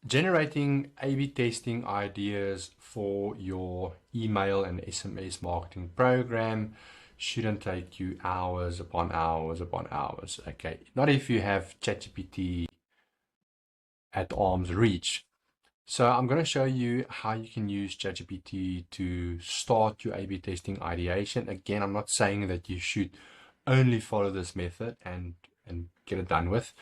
Generating A/B testing ideas for your email and SMS marketing program shouldn't take you hours upon hours upon hours. Okay, not if you have ChatGPT at arm's reach. So I'm going to show you how you can use ChatGPT to start your A/B testing ideation. Again, I'm not saying that you should only follow this method and get it done with.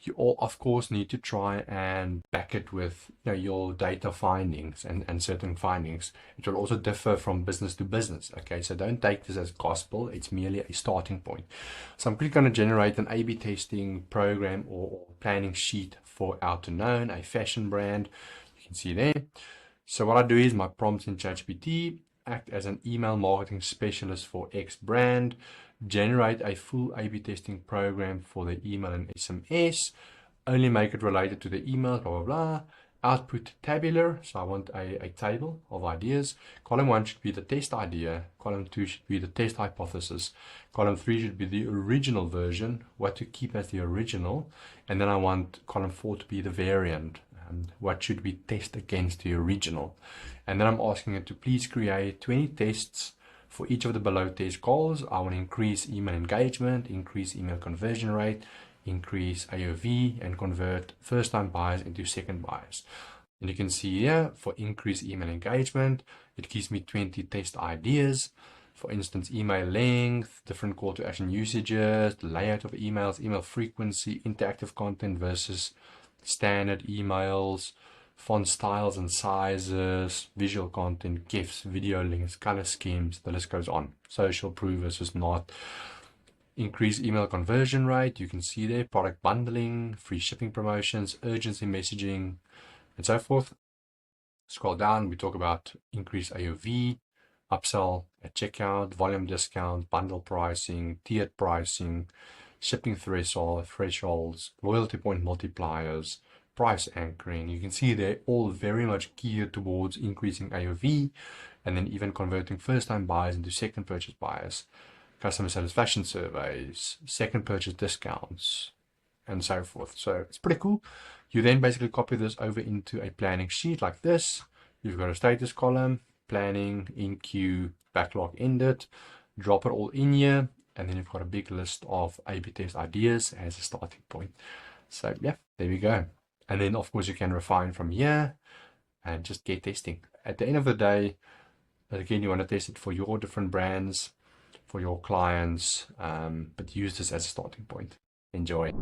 You all, of course, need to try and back it with your data findings and certain findings. It will also differ from business to business. Okay, so don't take this as gospel. It's merely a starting point. So I'm quickly going to generate an A/B testing program or planning sheet for Outerknown, a fashion brand. You can see there. So what I do is my prompts in ChatGPT: act as an email marketing specialist for X brand, generate a full A/B testing program for the email and SMS, only make it related to the email, blah, blah, blah. Output tabular, so I want a table of ideas. Column 1 should be the test idea. Column 2 should be the test hypothesis. Column 3 should be the original version, what to keep as the original. And then I want column 4 to be the variant, what should we test against the original. And then I'm asking it to please create 20 tests for each of the below test goals. I want to increase email engagement, increase email conversion rate, increase AOV, and convert first-time buyers into second buyers. And you can see here, for increase email engagement, it gives me 20 test ideas. For instance, email length, different call to action usages, the layout of emails, email frequency, interactive content versus standard emails, font styles and sizes, visual content, GIFs, video links, color schemes, the list goes on. Social proof versus not. Increase email conversion rate, you can see there, product bundling, free shipping promotions, urgency messaging, and so forth. Scroll down, we talk about increase AOV, upsell at checkout, volume discount, bundle pricing, tiered pricing, shipping thresholds, loyalty point multipliers, price anchoring. You can see they're all very much geared towards increasing AOV and then even converting first-time buyers into second purchase buyers, customer satisfaction surveys, second purchase discounts, and so forth. So it's pretty cool. You then basically copy this over into a planning sheet like this. You've got a status column, planning, in queue, backlog ended, drop it all in here, and then you've got a big list of A/B test ideas as a starting point. So yeah, there we go. And then of course you can refine from here and just get testing. At the end of the day, again, you want to test it for your different brands, for your clients, but use this as a starting point. Enjoy.